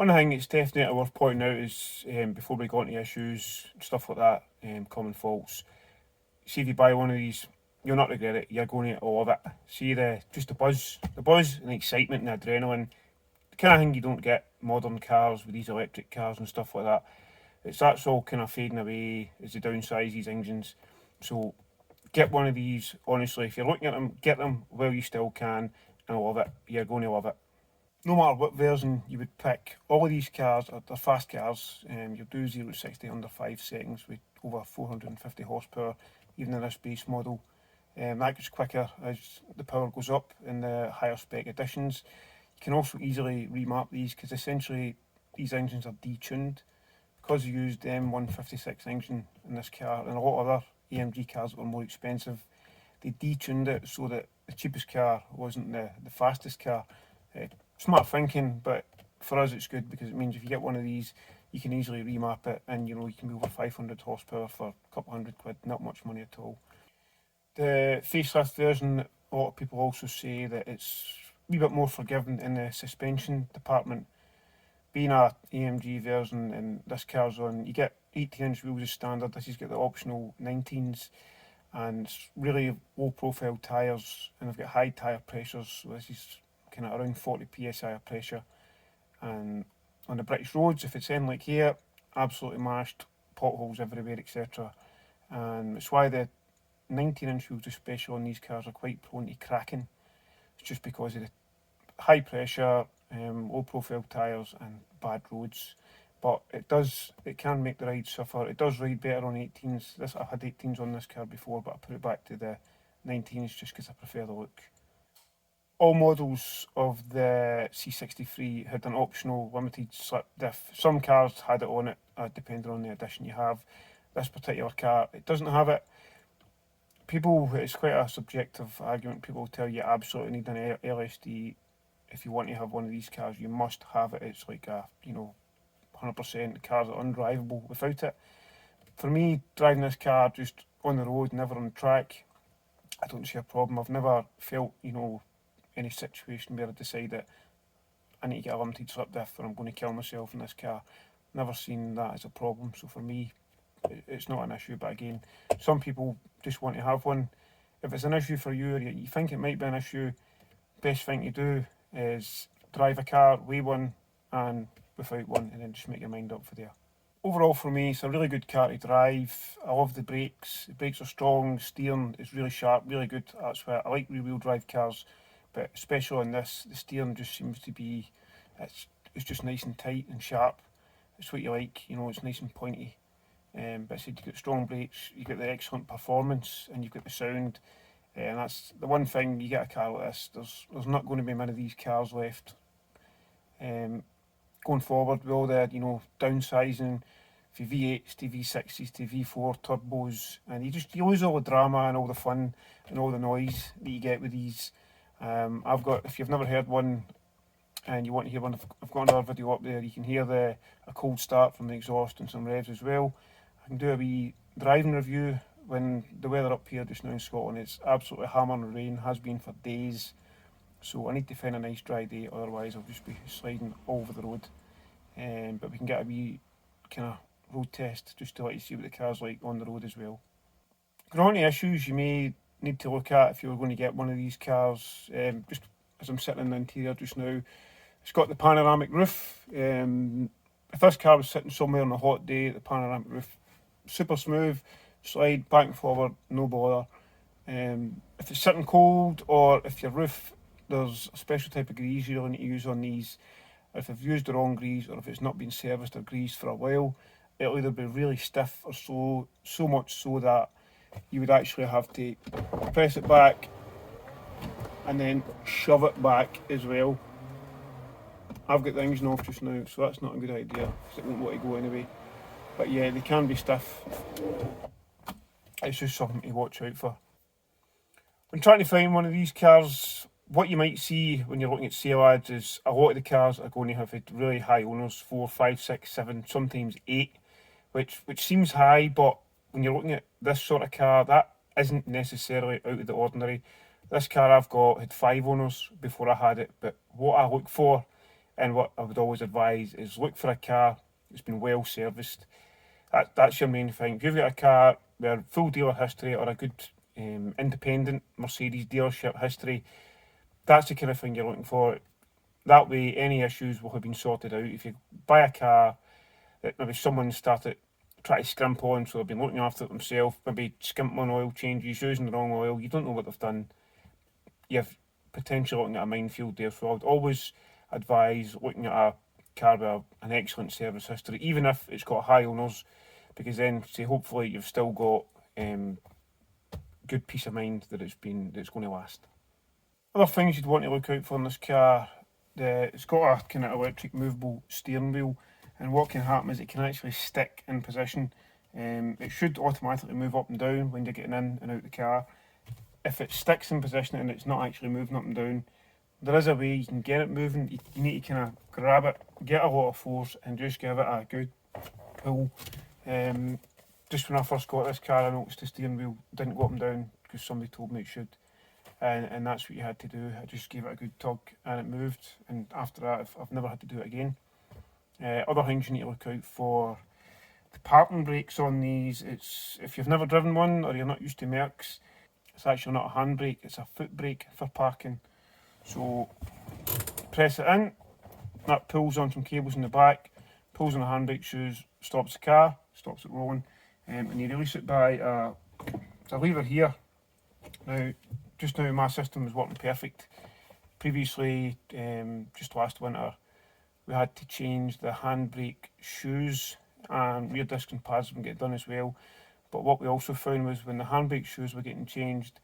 One thing it's definitely worth pointing out is, before we go into issues, stuff like that, common faults. See if you buy one of these, you'll not regret it. You're going to love it. See just the buzz and the excitement and the adrenaline, the kind of thing you don't get modern cars with these electric cars and stuff like that. That's all kind of fading away as they downsize these engines. So get one of these. Honestly, if you're looking at them, get them while you still can, and love it. You're going to love it. No matter what version you would pick, all of these cars they're fast cars. You'll do 0 to 60 under 5 seconds with over 450 horsepower, even in this base model. That gets quicker as the power goes up in the higher spec editions. You can also easily remap these because essentially these engines are detuned. Because you used the M156 engine in this car and a lot of other AMG cars that were more expensive, they detuned it so that the cheapest car wasn't the fastest car. Smart thinking, but for us it's good because it means if you get one of these, you can easily remap it, and you can be over 500 horsepower for a couple £100, not much money at all. The facelift version, a lot of people also say that it's a wee bit more forgiving in the suspension department. Being a AMG version and this car's on, you get 18-inch wheels as standard. This has got the optional 19s, and it's really low profile tyres, and they've got high tyre pressures, so this is kind of around 40 psi of pressure. And on the British roads, if it's in like here, absolutely mashed, potholes everywhere, etc. And it's why the 19-inch wheels, especially on these cars, are quite prone to cracking. It's just because of the high pressure, low profile tyres and bad roads. But it can make the ride suffer. It does ride better on 18s. I've had 18s on this car before, but I put it back to the 19s just because I prefer the look. All models of the C63 had an optional limited slip diff. Some cars had it on it, depending on the edition you have. This particular car, it doesn't have it. It's quite a subjective argument. People tell you absolutely need an LSD if you want to have one of these cars. You must have it. It's like 100% cars are undrivable without it. For me, driving this car just on the road, never on the track, I don't see a problem. I've never felt, any situation where I decide that I need to get a limited slip diff or I'm going to kill myself in this car. Never seen that as a problem. So for me, it's not an issue. But again, some people just want to have one. If it's an issue for you, or you think it might be an issue, best thing to do is drive a car, weigh one and without one, and then just make your mind up for there. Overall for me, it's a really good car to drive. I love the brakes. The brakes are strong, steering is really sharp, really good. That's why I like rear-wheel drive cars, but especially on this, the steering just seems to be, it's just nice and tight and sharp. It's what you like, it's nice and pointy. But I said you've got strong brakes, you've got the excellent performance, and you've got the sound. And that's the one thing, you get a car like this, there's not going to be many of these cars left. Going forward with all the, downsizing for V8s to V60s to V4 turbos, and you lose all the drama and all the fun and all the noise that you get with these. If you've never heard one and you want to hear one, I've got another video up there. You can hear a cold start from the exhaust and some revs as well. I can do a wee driving review when the weather up here just now in Scotland, it's absolutely hammering rain, has been for days. So I need to find a nice dry day, otherwise I'll just be sliding all over the road. But we can get a wee kind of road test just to let you see what the car's like on the road as well. Going on to issues you may need to look at if you're going to get one of these cars. Just as I'm sitting in the interior just now, it's got the panoramic roof. If this car was sitting somewhere on a hot day, the panoramic roof, super smooth, slide back and forward, no bother. If it's sitting cold, or if your roof, there's a special type of grease you'll need to use on these. If you've used the wrong grease, or if it's not been serviced or greased for a while, it'll either be really stiff or so much so that you would actually have to press it back and then shove it back as well. I've got the engine off just now, so that's not a good idea because it won't want to go anyway. But yeah, they can be stiff. It's just something to watch out for. When trying to find one of these cars, what you might see when you're looking at sale ads is a lot of the cars are going to have really high owners, 4, 5, 6, 7, sometimes 8, which seems high, but when you're looking at this sort of car, that isn't necessarily out of the ordinary. This car I've got had 5 owners before I had it, but what I look for And what I would always advise is look for a car that's been well serviced. That's your main thing. If you've got a car with full dealer history or a good independent Mercedes dealership history, that's the kind of thing you're looking for. That way, any issues will have been sorted out. If you buy a car that maybe someone started trying to scrimp on, so they've been looking after it themselves, maybe skimping on oil changes, using the wrong oil, you don't know what they've done, you're potentially looking at a minefield there. So I would always advise looking at a car with an excellent service history, even if it's got high owners, because then, say, hopefully you've still got good peace of mind that it's going to last. Other things you'd want to look out for in this car, it's got a kind of electric movable steering wheel, and what can happen is it can actually stick in position. It should automatically move up and down when you're getting in and out the car. If it sticks in position and it's not actually moving up and down, there is a way you can get it moving. You need to kind of grab it, get a lot of force, and just give it a good pull. Just when I first got this car, I noticed the steering wheel didn't go up and down because somebody told me it should. And that's what you had to do. I just gave it a good tug and it moved, and after that I've never had to do it again. Other things you need to look out for, the parking brakes on these. It's, if you've never driven one or you're not used to Mercs, it's actually not a handbrake, it's a foot brake for parking. So press it in, that pulls on some cables in the back, pulls on the handbrake shoes, stops the car, stops it rolling, and you release it by a lever here. Now, just now my system was working perfect. Previously, just last winter, we had to change the handbrake shoes, and rear disc and pads would get done as well. But what we also found was when the handbrake shoes were getting changed,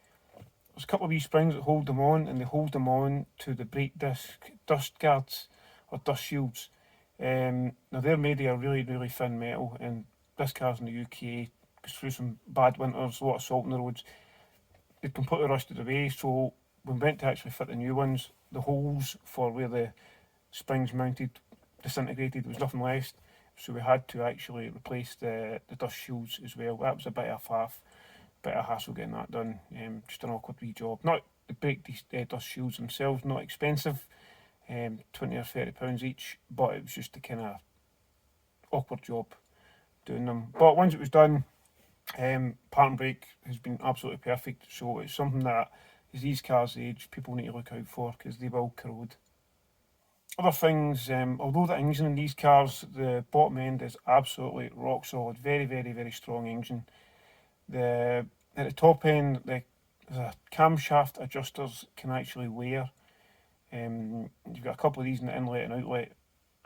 there's a couple of wee springs that hold them on, and they hold them on to the brake disc dust guards or dust shields. Now they're made of a really, really thin metal, and this car's in the UK, goes through some bad winters, a lot of salt on the roads. They'd completely rusted away, so when we went to actually fit the new ones, the holes for where the springs mounted disintegrated, there was nothing left, so we had to actually replace the dust shields as well. That was a bit of a faff, bit of a hassle getting that done, just an awkward wee job. Not the brake dust shields themselves, not expensive, 20 or 30 pounds each, but it was just a kind of awkward job doing them. But once it was done, parking brake has been absolutely perfect, so it's something that as these cars age, people need to look out for because they will corrode. Other things, although the engine in these cars, the bottom end is absolutely rock solid, very, very, very strong engine. At the top end, the camshaft adjusters can actually wear. You've got a couple of these in the inlet and outlet,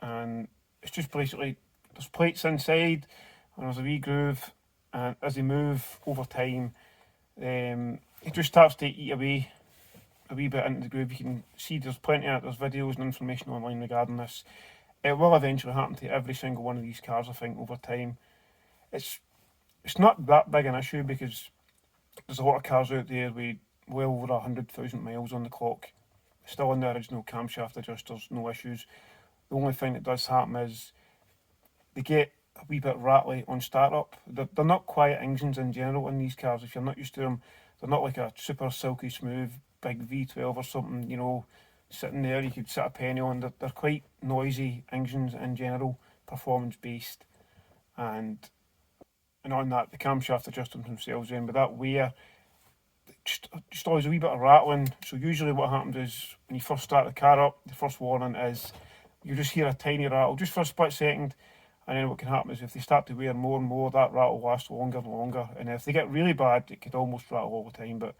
and it's just basically, there's plates inside, and there's a wee groove, and as they move over time, it just starts to eat away a wee bit into the groove. You can see there's videos and information online regarding this. It will eventually happen to every single one of these cars, I think, over time. It's not that big an issue because there's a lot of cars out there with well over 100,000 miles on the clock, still in the original camshaft adjusters, no issues. The only thing that does happen is they get a wee bit rattly on startup. They're not quiet engines in general in these cars. If you're not used to them, they're not like a super silky smooth big V12 or something, you know, sitting there you could sit a penny on. They're quite noisy engines in general, performance based, and on that the camshaft adjusters themselves then, but that wear just always a wee bit of rattling. So usually what happens is when you first start the car up, the first warning is you just hear a tiny rattle just for a split second, and then what can happen is if they start to wear more and more, that rattle lasts longer and longer, and if they get really bad it could almost rattle all the time. But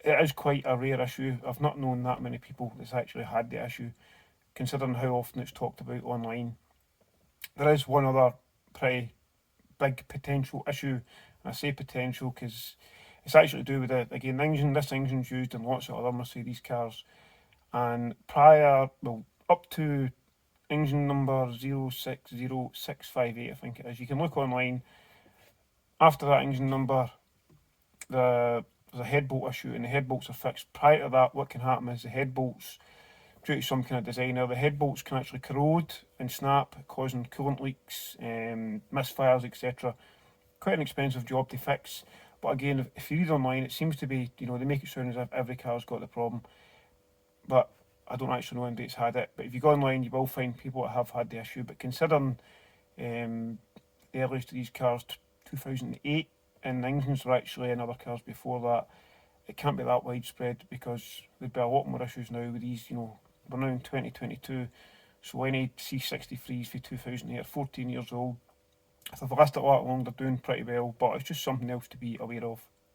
it is quite a rare issue. I've not known that many people that's actually had the issue, considering how often it's talked about online. There is one other pretty big potential issue, and I say potential because it's actually to do with the engine. This engine's used in lots of other Mercedes cars, and up to engine number 060658, I think it is. You can look online. After that engine number, there's a head bolt issue, and the head bolts are fixed. Prior to that, what can happen is the head bolts, due to some kind of designer, the head bolts can actually corrode and snap, causing coolant leaks, misfires, etc. Quite an expensive job to fix. But again, if you read online, it seems to be, they make it sound as if every car's got the problem. But I don't actually know anybody that's had it, but if you go online, you will find people that have had the issue. But considering the earliest of these cars, 2008, and the engines were actually in other cars before that, it can't be that widespread, because there'd be a lot more issues now with these. We're now in 2022, so any C63s for 2008 are 14 years old. If they've lasted a lot longer, they're doing pretty well, but it's just something else to be aware of.